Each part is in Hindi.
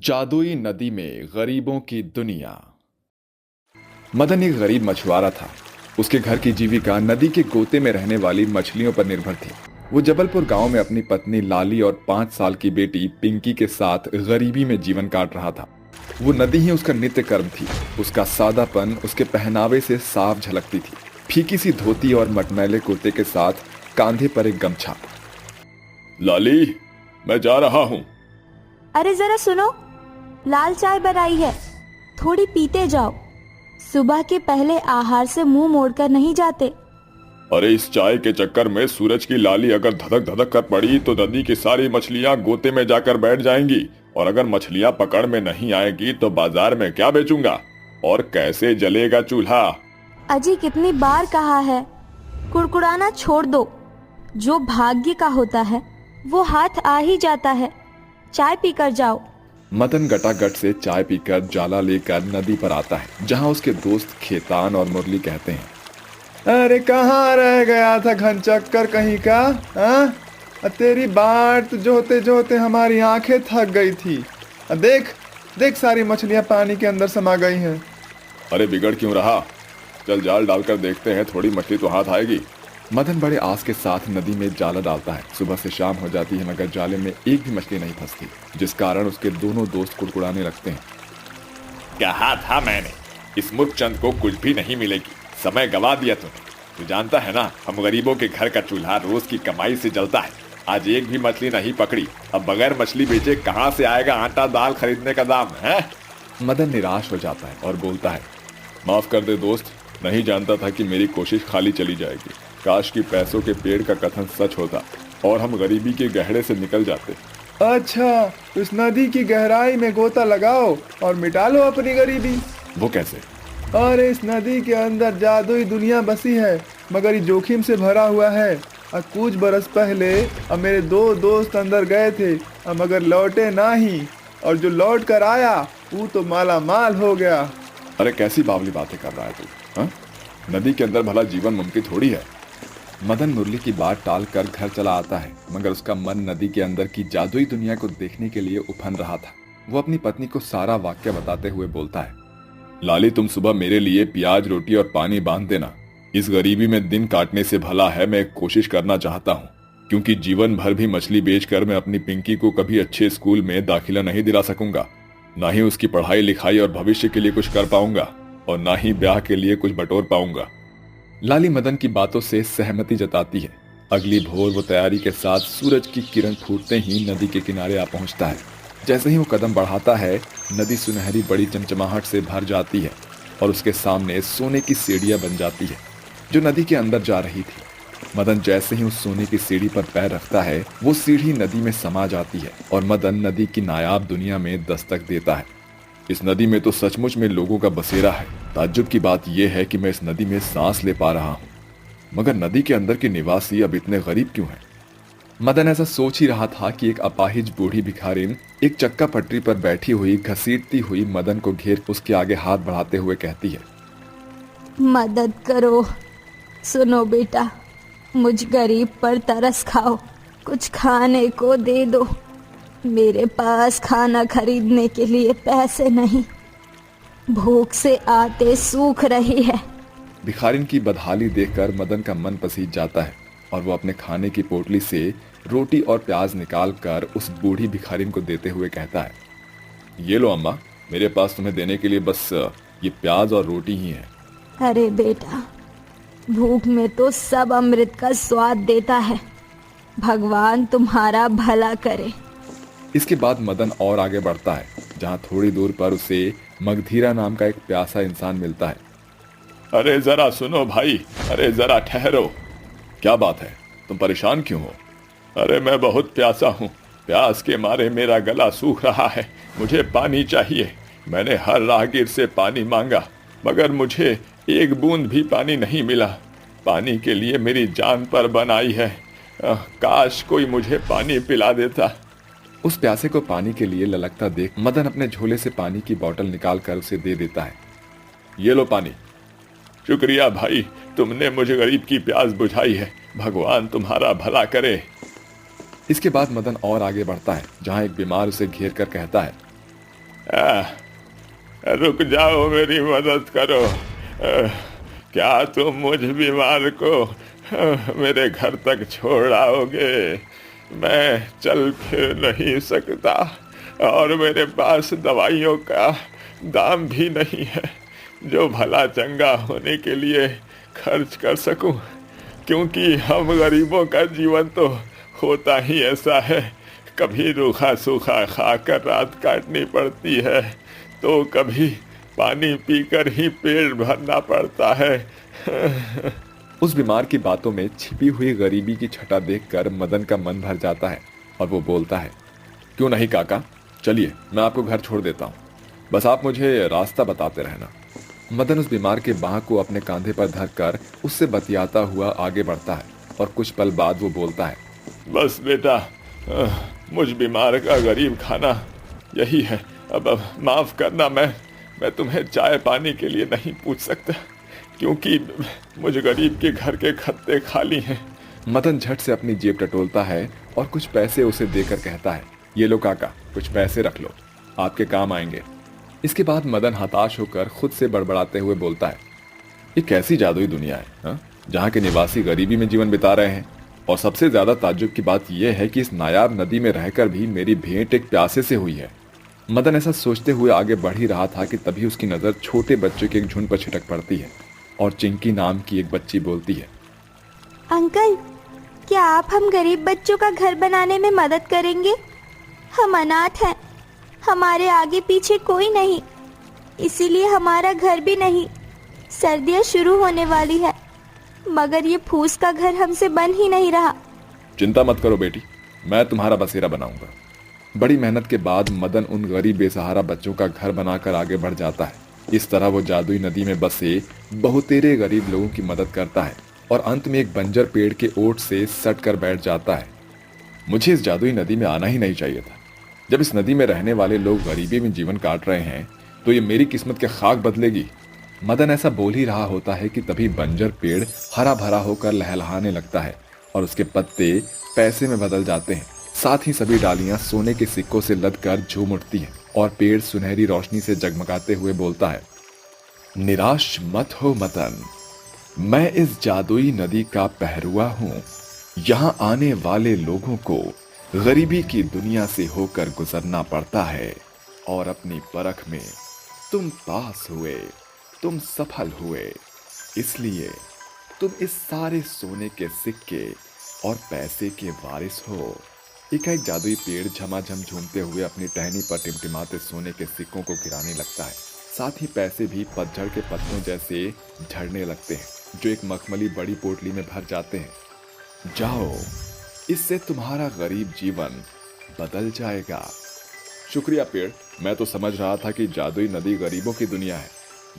जादुई नदी में गरीबों की दुनिया। मदन एक गरीब मछुआरा था। उसके घर की जीविका नदी के गोते में रहने वाली मछलियों पर निर्भर थी। वो जबलपुर गांव में अपनी पत्नी लाली और 5 साल की बेटी पिंकी के साथ गरीबी में जीवन काट रहा था। वो नदी ही उसका नित्य कर्म थी। उसका सादापन उसके पहनावे से साफ झलकती थी। फीकी सी धोती और मटमैले कुर्ते के साथ कांधे पर एक गमछा। लाली, मैं जा रहा हूँ। अरे जरा सुनो, लाल चाय बनाई है, थोड़ी पीते जाओ। सुबह के पहले आहार से मुंह मोड़कर नहीं जाते। अरे इस चाय के चक्कर में सूरज की लाली अगर धधक धधक कर पड़ी तो नदी की सारी मछलियां गोते में जाकर बैठ जाएंगी, और अगर मछलियां पकड़ में नहीं आएगी तो बाजार में क्या बेचूंगा और कैसे जलेगा चूल्हा। अजी कितनी बार कहा है, कुड़कुड़ाना छोड़ दो। जो भाग्य का होता है वो हाथ आ ही जाता है। चाय पीकर जाओ। मदन गटागट से चाय पीकर जाला लेकर नदी पर आता है, जहां उसके दोस्त खेतान और मुरली कहते हैं, अरे कहाँ रह गया था घनचक्कर कहीं का? तेरी बाट जोते जोते हमारी आंखें थक गई थी। देख देख, सारी मछलियां पानी के अंदर समा गई हैं। अरे बिगड़ क्यों रहा? चल जाल डालकर देखते हैं, थोड़ी मछली तो हाथ आएगी। मदन बड़े आस के साथ नदी में जाला डालता है। सुबह से शाम हो जाती है मगर जाले में एक भी मछली नहीं फंसती, जिस कारण उसके दोनों दोस्त कुड़कुड़ाने लगते हैं। कहा था मैंने, इस मूर्खचंद को कुछ भी नहीं मिलेगी। समय गवा दिया तूने। तू जानता है ना, हम गरीबों के घर का चूल्हा रोज की कमाई से जलता है। आज एक भी मछली नहीं पकड़ी, अब बगैर मछली बेचे कहाँ से आएगा आटा दाल खरीदने का दाम है? मदन निराश हो जाता है और बोलता है, माफ कर दे दोस्त, नहीं जानता था कि मेरी कोशिश खाली चली जाएगी। काश की पैसों के पेड़ का कथन सच होता और हम गरीबी के गहरे से निकल जाते। अच्छा, इस नदी की गहराई में गोता लगाओ और मिटा लो अपनी गरीबी। वो कैसे? अरे इस नदी के अंदर जादुई दुनिया बसी है, मगर ये जोखिम से भरा हुआ है। कुछ बरस पहले मेरे 2 दोस्त अंदर गए थे, मगर लौटे ना ही, और जो लौट कर आया वो तो माला माल हो गया। अरे कैसी बावली बातें कर रहा है तू? नदी के अंदर भला जीवन मुमकिन थोड़ी है। मदन मुरली की बात टालकर घर चला आता है, मगर उसका मन नदी के अंदर की जादुई दुनिया को देखने के लिए उफन रहा था। वो अपनी पत्नी को सारा वाक्य बताते हुए बोलता है, लाली तुम सुबह मेरे लिए प्याज रोटी और पानी बांध देना। इस गरीबी में दिन काटने से भला है मैं कोशिश करना चाहता हूँ, क्योंकि जीवन भर भी मछली बेचकर मैं अपनी पिंकी को कभी अच्छे स्कूल में दाखिला नहीं दिला सकूंगा, ना ही उसकी पढ़ाई लिखाई और भविष्य के लिए कुछ कर पाऊंगा, और ना ही ब्याह के लिए कुछ बटोर पाऊंगा। लाली मदन की बातों से सहमति जताती है। अगली भोर वो तैयारी के साथ सूरज की किरण फूटते ही नदी के किनारे आ पहुंचता है। जैसे ही वो कदम बढ़ाता है, नदी सुनहरी बड़ी चमचमाहट से भर जाती है और उसके सामने सोने की सीढ़ियां बन जाती है, जो नदी के अंदर जा रही थी। मदन जैसे ही उस सोने की सीढ़ी पर पैर रखता है, वो सीढ़ी नदी में समा जाती है और मदन नदी की नायाब दुनिया में दस्तक देता है। इस नदी में तो सचमुच में लोगों का बसेरा है। ताज्जुब की बात यह है कि मैं इस नदी में सांस ले पा रहा हूँ, मगर नदी के अंदर के निवासी अब इतने गरीब क्यों हैं? मदन ऐसा सोच ही रहा था कि एक अपाहिज बूढ़ी भिखारिन एक चक्का पटरी पर बैठी हुई घसीटती हुई मदन को घेर उसके आगे हाथ बढ़ाते हुए कहती है, मदद करो। सुनो बेटा, मुझ गरीब पर तरस खाओ, कुछ खाने को दे दो। मेरे पास खाना खरीदने के लिए पैसे नहीं, भूख से आते सूख रही है। भिखारिन की बदहाली देखकर मदन का मन पसीज जाता है और वो अपने खाने की पोटली से रोटी और प्याज निकाल कर उस बूढ़ी भिखारिन को देते हुए कहता है, ये लो अम्मा, मेरे पास तुम्हें देने के लिए बस ये प्याज और रोटी ही है। अरे बेटा, भूख में तो सब अमृत का स्वाद देता है। भगवान तुम्हारा भला करे। इसके बाद मदन और आगे बढ़ता है, जहाँ थोड़ी दूर पर उसे मगधीरा नाम का एक प्यासा इंसान मिलता है। अरे जरा सुनो भाई, अरे जरा ठहरो। क्या बात है, तुम परेशान क्यों हो? अरे मैं बहुत प्यासा हूँ, प्यास के मारे मेरा गला सूख रहा है, मुझे पानी चाहिए। मैंने हर राहगीर से पानी मांगा, मगर मुझे एक बूंद भी पानी नहीं मिला। पानी के लिए मेरी जान पर बनाई है। काश कोई मुझे पानी पिला देता। उस प्यासे को पानी के लिए ललकता देख मदन अपने झोले से पानी की बोतल निकालकर उसे दे देता है। ये लो पानी। शुक्रिया भाई, तुमने मुझे गरीब की प्यास बुझाई है, भगवान तुम्हारा भला करे। इसके बाद मदन और आगे बढ़ता है, जहाँ एक बीमार उसे घेर कर कहता है, आ, रुक जाओ, मेरी मदद करो। क्या तुम मुझ बीमार को मेरे घर तक छोड़ आओगे? मैं चल फिर नहीं सकता और मेरे पास दवाइयों का दाम भी नहीं है जो भला चंगा होने के लिए खर्च कर सकूं, क्योंकि हम गरीबों का जीवन तो होता ही ऐसा है। कभी रूखा सूखा खाकर रात काटनी पड़ती है तो कभी पानी पीकर ही पेट भरना पड़ता है। उस बीमार की बातों में छिपी हुई गरीबी की छटा देखकर मदन का मन भर जाता है और वो बोलता है, क्यों नहीं काका, चलिए मैं आपको घर छोड़ देता हूँ, बस आप मुझे रास्ता बताते रहना। मदन उस बीमार के बाह को अपने कांधे पर धरकर उससे बतियाता हुआ आगे बढ़ता है और कुछ पल बाद वो बोलता है, बस बेटा, मुझ बीमार का गरीब खाना यही है। अब माफ करना, मैं तुम्हें चाय पानी के लिए नहीं पूछ सकता, क्योंकि मुझ गरीब के घर के खत्ते खाली हैं। मदन झट से अपनी जेब टटोलता है और कुछ पैसे उसे देकर कहता है, ये लो काका, कुछ पैसे रख लो, आपके काम आएंगे। इसके बाद मदन हताश होकर खुद से बड़बड़ाते हुए बोलता है, ये कैसी जादुई दुनिया है हा? जहाँ के निवासी गरीबी में जीवन बिता रहे हैं। और सबसे ज्यादा ताज्जुब की बात यह है कि इस नायाब नदी में रहकर भी मेरी भेंट एक प्यासे से हुई है। मदन ऐसा सोचते हुए आगे बढ़ ही रहा था कि तभी उसकी नजर छोटे बच्चों के एक झुंड पर छिटक पड़ती है और चिंकी नाम की एक बच्ची बोलती है, अंकल, क्या आप हम गरीब बच्चों का घर बनाने में मदद करेंगे? हम अनाथ हैं, हमारे आगे पीछे कोई नहीं, इसीलिए हमारा घर भी नहीं। सर्दियाँ शुरू होने वाली है, मगर ये फूस का घर हमसे बन ही नहीं रहा। चिंता मत करो बेटी, मैं तुम्हारा बसेरा बनाऊंगा। बड़ी मेहनत के बाद मदन उन गरीब बेसहारा बच्चों का घर बनाकर आगे बढ़ जाता है। इस तरह वो जादुई नदी में बसे बहुतेरे गरीब लोगों की मदद करता है और अंत में एक बंजर पेड़ के ओट से सट कर बैठ जाता है। मुझे इस जादुई नदी में आना ही नहीं चाहिए था। जब इस नदी में रहने वाले लोग गरीबी में जीवन काट रहे हैं तो ये मेरी किस्मत के खाक बदलेगी। मदन ऐसा बोल ही रहा होता है कि तभी बंजर पेड़ हरा भरा होकर लहलहाने लगता है और उसके पत्ते पैसे में बदल जाते हैं। साथ ही सभी डालियां सोने के सिक्कों से लदकर झूम उठती हैं और पेड़ सुनहरी रोशनी से जगमगाते हुए बोलता है, निराश मत हो मदन, मैं इस जादुई नदी का पहरुआ हूँ। यहाँ आने वाले लोगों को गरीबी की दुनिया से होकर गुजरना पड़ता है और अपनी परख में तुम पास हुए, तुम सफल हुए, इसलिए तुम इस सारे सोने के सिक्के और पैसे के वारिस हो। एक जादुई पेड़ झमाझम झूमते हुए अपनी टहनी पर टिमटिमाते सोने के सिक्कों को गिराने लगता है। साथ ही पैसे भी पतझड़ के पत्तों जैसे झड़ने लगते हैं, जो एक मखमली बड़ी पोटली में भर जाते हैं। जाओ, इससे तुम्हारा गरीब जीवन बदल जाएगा। शुक्रिया पेड़, मैं तो समझ रहा था कि जादुई नदी गरीबों की दुनिया है,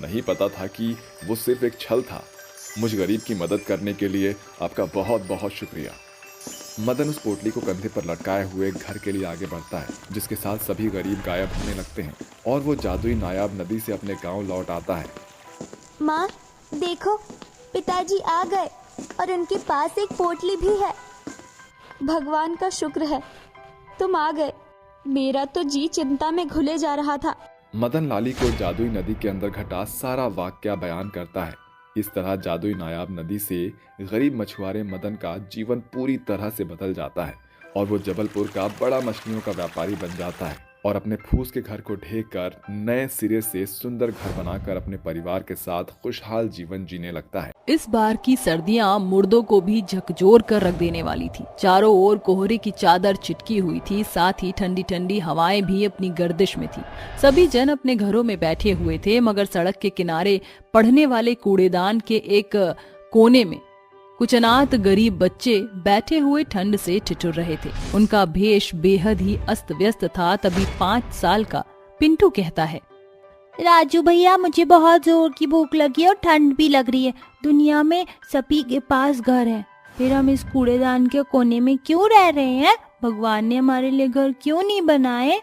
नहीं पता था कि वो सिर्फ एक छल था। मुझ गरीब की मदद करने के लिए आपका बहुत बहुत शुक्रिया। मदन उस पोटली को कंधे पर लटकाए हुए घर के लिए आगे बढ़ता है, जिसके साथ सभी गरीब गायब होने लगते हैं और वो जादुई नायाब नदी से अपने गांव लौट आता है। माँ देखो, पिताजी आ गए और उनके पास एक पोटली भी है। भगवान का शुक्र है तुम आ गए, मेरा तो जी चिंता में घुले जा रहा था। मदन लाली को जादुई नदी के अंदर घटा सारा वाकया बयान करता है। इस तरह जादुई नायाब नदी से गरीब मछुआरे मदन का जीवन पूरी तरह से बदल जाता है और वो जबलपुर का बड़ा मछलियों का व्यापारी बन जाता है और अपने फूस के घर को ढेक कर नए सिरे से सुंदर घर बनाकर अपने परिवार के साथ खुशहाल जीवन जीने लगता है। इस बार की सर्दियां मुर्दों को भी झकझोर कर रख देने वाली थी। चारों ओर कोहरे की चादर चिटकी हुई थी, साथ ही ठंडी ठंडी हवाएं भी अपनी गर्दिश में थी। सभी जन अपने घरों में बैठे हुए थे, मगर सड़क के किनारे पड़ने वाले कूड़ेदान के एक कोने में कुछ अनाथ गरीब बच्चे बैठे हुए ठंड से ठिठुर रहे थे। उनका भेष बेहद ही अस्त व्यस्त था। तभी 5 साल का पिंटू कहता है, राजू भैया, मुझे बहुत जोर की भूख लगी है और ठंड भी लग रही है। दुनिया में सभी के पास घर है, फिर हम इस कूड़ेदान के कोने में क्यों रह रहे हैं? भगवान ने हमारे लिए घर क्यों नहीं बनाए?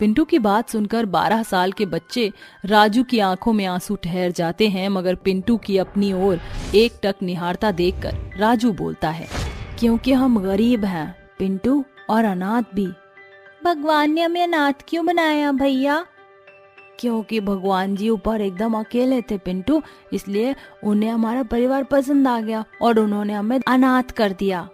पिंटू की बात सुनकर 12 साल के बच्चे राजू की आंखों में आंसू ठहर जाते हैं, मगर पिंटू की अपनी ओर एकटक निहारता देखकर राजू बोलता है, क्योंकि हम गरीब हैं पिंटू, और अनाथ भी। भगवान ने हमें अनाथ क्यों बनाया भैया? क्योंकि भगवान जी ऊपर एकदम अकेले थे पिंटू, इसलिए उन्हें हमारा परिवार पसंद आ गया और उन्होंने हमें अनाथ कर दिया।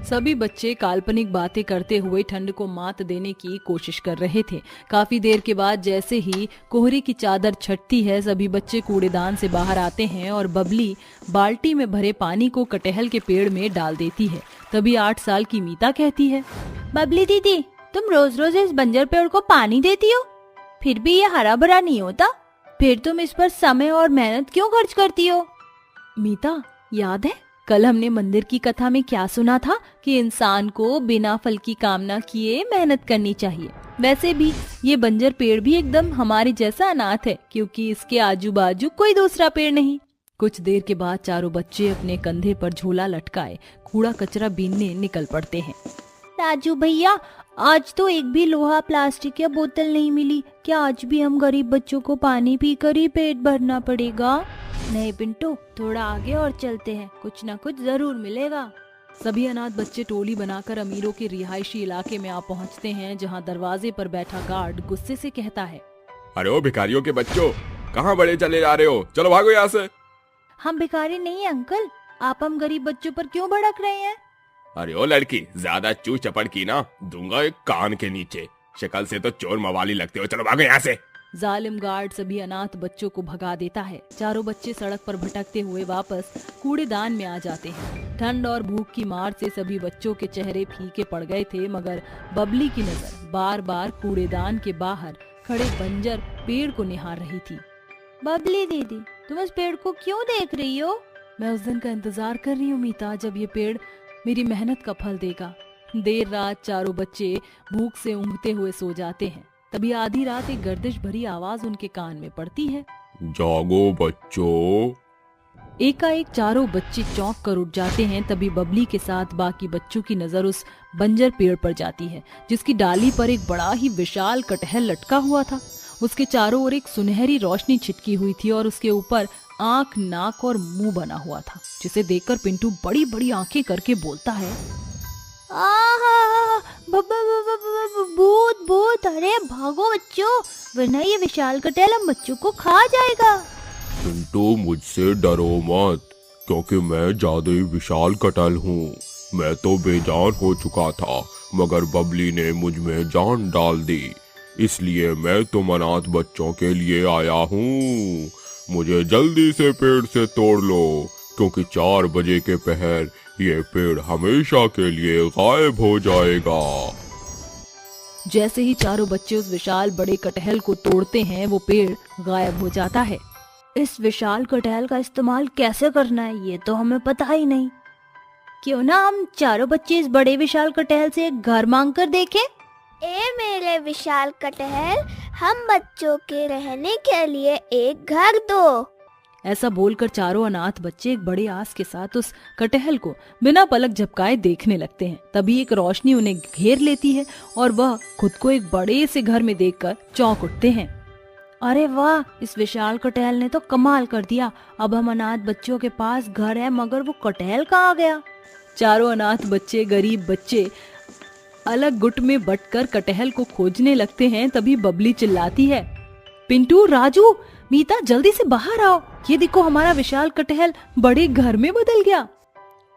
सभी बच्चे काल्पनिक बातें करते हुए ठंड को मात देने की कोशिश कर रहे थे। काफी देर के बाद जैसे ही कोहरे की चादर छटती है, सभी बच्चे कूड़ेदान से बाहर आते हैं और बबली बाल्टी में भरे पानी को कटहल के पेड़ में डाल देती है। तभी 8 साल की मीता कहती है, बबली दीदी, तुम रोज रोज इस बंजर पेड़ को पानी देती हो, फिर भी ये हरा भरा नहीं होता, फिर तुम इस पर समय और मेहनत क्यों खर्च करती हो? मीता, याद है कल हमने मंदिर की कथा में क्या सुना था कि इंसान को बिना फल की कामना किए मेहनत करनी चाहिए। वैसे भी ये बंजर पेड़ भी एकदम हमारे जैसा अनाथ है, क्योंकि इसके आजू बाजू कोई दूसरा पेड़ नहीं। कुछ देर के बाद चारों बच्चे अपने कंधे पर झोला लटकाए कूड़ा कचरा बीनने निकल पड़ते हैं। राजू भैया, आज तो एक भी लोहा प्लास्टिक या बोतल नहीं मिली, क्या आज भी हम गरीब बच्चों को पानी पीकर ही पेट भरना पड़ेगा? नहीं पिंटू, थोड़ा आगे और चलते हैं, कुछ ना कुछ जरूर मिलेगा। सभी अनाथ बच्चे टोली बनाकर अमीरों के रिहायशी इलाके में आ पहुंचते हैं, जहां दरवाजे पर बैठा गार्ड गुस्से से कहता है, अरे ओ भिखारियों के बच्चों, कहाँ बड़े चले जा रहे हो? चलो भागो यहाँ से। हम भिखारी नहीं है अंकल, आप हम गरीब बच्चों पर क्यों भड़क रहे हैं? अरे ओ लड़की, ज्यादा चू चपड़ की ना, दूंगा एक कान के नीचे। शक्ल से तो चोर मवाली लगते हो, चलो भागो यहाँ से। जालिम गार्ड सभी अनाथ बच्चों को भगा देता है। चारों बच्चे सड़क पर भटकते हुए वापस कूड़ेदान में आ जाते हैं। ठंड और भूख की मार से सभी बच्चों के चेहरे फीके पड़ गए थे, मगर बबली की नजर बार बार कूड़ेदान के बाहर खड़े बंजर पेड़ को निहार रही थी। बबली दीदी, तुम इस पेड़ को क्यों देख रही हो? मैं उस दिन का इंतजार कर रही हूँ मीता, जब ये पेड़ मेरी मेहनत का फल देगा। देर रात चारों बच्चे भूख से ऊँघते हुए सो जाते हैं। तभी आधी रात एक गर्दिश भरी आवाज उनके कान में पड़ती है, जागो बच्चों। एकाएक चारों बच्चे चौंक कर उठ जाते हैं। तभी बबली के साथ बाकी बच्चों की नजर उस बंजर पेड़ पर जाती है, जिसकी डाली पर एक बड़ा ही विशाल कटहल लटका हुआ था। उसके चारों ओर एक सुनहरी रोशनी छिटकी हुई थी और उसके ऊपर आंख, नाक और मुंह बना हुआ था, जिसे देखकर पिंटू बड़ी बड़ी आंखें करके बोलता है, भूत भूत, अरे भागो बच्चों, वरना ये विशाल कटहल हम बच्चों को खा जाएगा। पिंटू, मुझसे डरो मत, क्योंकि मैं जादुई विशाल कटहल हूँ। मैं तो बेजान हो चुका था, मगर बबली ने मुझ में जान डाल दी, इसलिए मैं तुम अनाथ बच्चों के लिए आया हूँ। मुझे जल्दी से पेड़ से तोड़ लो, क्योंकि 4 बजे के पहर ये पेड़ हमेशा के लिए गायब हो जाएगा। जैसे ही चारों बच्चे उस विशाल बड़े कटहल को तोड़ते हैं, वो पेड़ गायब हो जाता है। इस विशाल कटहल का इस्तेमाल कैसे करना है ये तो हमें पता ही नहीं। क्यों ना हम चारों बच्चे इस बड़े विशाल कटहल से एक घर मांग कर देखें? ए मेरे विशाल कटहल, हम बच्चों के रहने के लिए एक घर दो। ऐसा बोलकर चारों अनाथ बच्चे एक बड़े आस के साथ उस कटहल को बिना पलक झपकाए देखने लगते हैं। तभी एक रोशनी उन्हें घेर लेती है और वह खुद को एक बड़े से घर में देखकर चौंक उठते हैं। अरे वाह, इस विशाल कटहल ने तो कमाल कर दिया। अब हम अनाथ बच्चों के पास घर है, मगर वो कटहल कहाँ गया? चारों अनाथ बच्चे, गरीब बच्चे अलग गुट में बंटकर कटहल को खोजने लगते हैं। तभी बबली चिल्लाती है, पिंटू, राजू, मीता, जल्दी से बाहर आओ, ये देखो हमारा विशाल कटहल बड़े घर में बदल गया।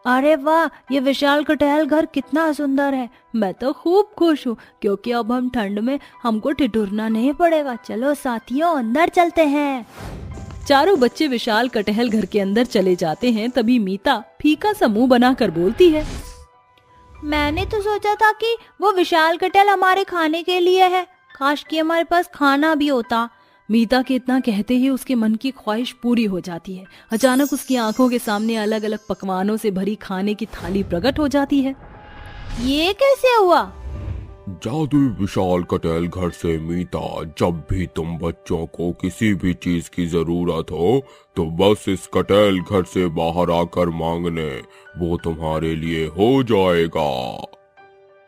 अरे वाह, ये विशाल कटहल घर कितना सुंदर है। मैं तो खूब खुश हूँ, क्योंकि अब हम ठंड में हमको ठिठुरना नहीं पड़ेगा। चलो साथियों, अंदर चलते हैं। चारों बच्चे विशाल कटहल घर के अंदर चले जाते हैं। तभी मीता फीका सा मुंह बनाकर बोलती है, मैंने तो सोचा था कि वो विशाल कटहल हमारे खाने के लिए है, काश कि हमारे पास खाना भी होता। मीता के इतना कहते ही उसके मन की ख्वाहिश पूरी हो जाती है। अचानक उसकी आंखों के सामने अलग अलग पकवानों से भरी खाने की थाली प्रकट हो जाती है। ये कैसे हुआ? जादुई विशाल कटहल घर से मीता, जब भी तुम बच्चों को किसी भी चीज की जरूरत हो तो बस इस कटहल घर से बाहर आकर मांगने, वो तुम्हारे लिए हो जाएगा।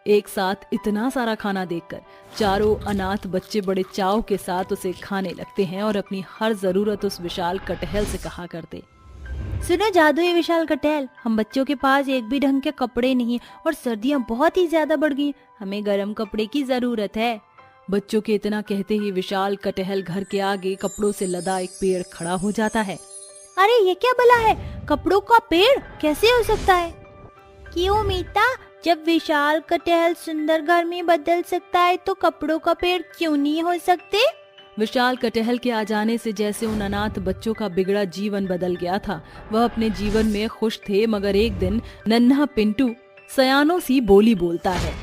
एक साथ इतना सारा खाना देखकर चारों अनाथ बच्चे बड़े चाव के साथ उसे खाने लगते हैं और अपनी हर जरूरत उस विशाल कटहल से कहा करते। सुनो जादुई विशाल कटहल, हम बच्चों के पास एक भी ढंग के कपड़े नहीं और सर्दियाँ बहुत ही ज्यादा बढ़ गई, हमें गर्म कपड़े की जरूरत है। बच्चों के इतना कहते ही विशाल कटहल घर के आगे कपड़ों से लदा एक पेड़ खड़ा हो जाता है। अरे ये क्या भला है, कपड़ों का पेड़ कैसे हो सकता है? क्यों मीता, जब विशाल कटहल सुंदर घर में बदल सकता है तो कपड़ों का पेड़ क्यों नहीं हो सकते? विशाल कटहल के आ जाने से जैसे उन अनाथ बच्चों का बिगड़ा जीवन बदल गया था। वह अपने जीवन में खुश थे, मगर एक दिन नन्हा पिंटू सयानों सी बोली बोलता है।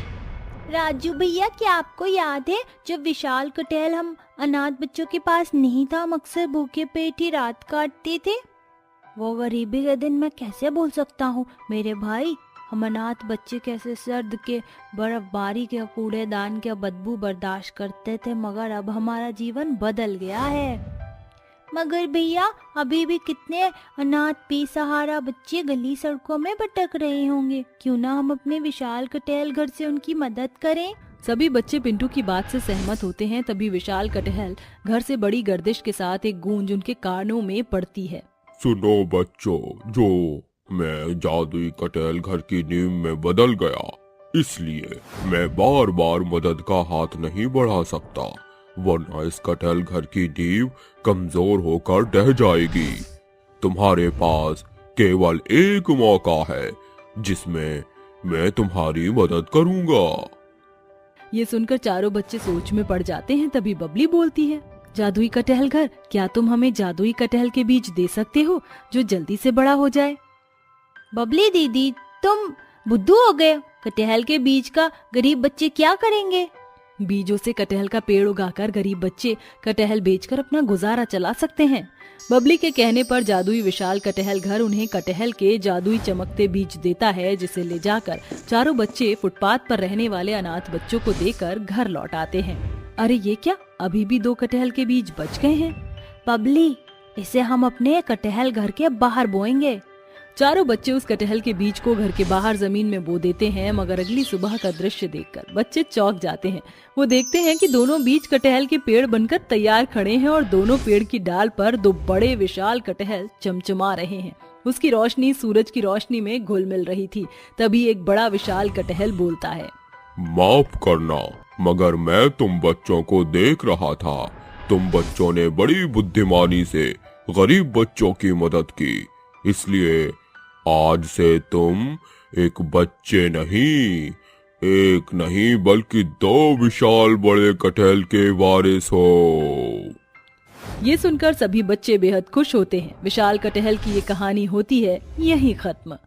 राजू भैया, क्या आपको याद है जब विशाल कटहल हम अनाथ बच्चों के पास नहीं था, हम अक्सर भूखे पेट ही रात काटते थे? वो गरीबी के दिन मैं कैसे भूल सकता हूँ मेरे भाई। हम अनाथ बच्चे कैसे सर्द के, बर्फबारी के, कूड़ेदान के बदबू बर्दाश्त करते थे, मगर अब हमारा जीवन बदल गया है। मगर भैया, अभी भी कितने अनाथ बेसहारा बच्चे गली सड़कों में भटक रहे होंगे। क्यों ना हम अपने विशाल कटहल घर से उनकी मदद करें? सभी बच्चे पिंटू की बात से सहमत होते हैं। तभी विशाल कटहल घर से बड़ी गर्दिश के साथ एक गूंज उनके कानों में पड़ती है। सुनो बच्चों, जो मैं जादुई कटहल घर की नींव में बदल गया, इसलिए मैं बार बार मदद का हाथ नहीं बढ़ा सकता, वरना इस कटहल घर की नींव कमजोर होकर ढह जाएगी। तुम्हारे पास केवल एक मौका है जिसमें मैं तुम्हारी मदद करूंगा। ये सुनकर चारों बच्चे सोच में पड़ जाते हैं। तभी बबली बोलती है, जादुई कटहल घर, क्या तुम हमें जादुई कटहल के बीज दे सकते हो जो जल्दी से बड़ा हो जाए? बबली दीदी, तुम बुद्धू हो गए। कटहल के बीज का गरीब बच्चे क्या करेंगे? बीजों से कटहल का पेड़ उगाकर गरीब बच्चे कटहल बेचकर अपना गुजारा चला सकते हैं। बबली के कहने पर जादुई विशाल कटहल घर उन्हें कटहल के जादुई चमकते बीज देता है, जिसे ले जाकर चारों बच्चे फुटपाथ पर रहने वाले अनाथ बच्चों को देकर घर लौट आते हैं। अरे ये क्या, अभी भी 2 कटहल के बीज बच गए हैं। बबली, इसे हम अपने कटहल घर के बाहर बोएंगे। चारों बच्चे उस कटहल के बीज को घर के बाहर जमीन में बो देते हैं, मगर अगली सुबह का दृश्य देखकर बच्चे चौंक जाते हैं। वो देखते हैं कि दोनों बीज कटहल के पेड़ बनकर तैयार खड़े हैं और दोनों पेड़ की डाल पर 2 बड़े विशाल कटहल चमचमा रहे हैं। उसकी रोशनी सूरज की रोशनी में घुल मिल रही थी। तभी एक बड़ा विशाल कटहल बोलता है, माफ करना, मगर मैं तुम बच्चों को देख रहा था। तुम बच्चों ने बड़ी बुद्धिमानी से गरीब बच्चों की मदद की, इसलिए आज से तुम एक बच्चे नहीं, एक नहीं बल्कि 2 विशाल बड़े कटहल के वारिस हो। ये सुनकर सभी बच्चे बेहद खुश होते हैं। विशाल कटहल की ये कहानी होती है यहीं खत्म।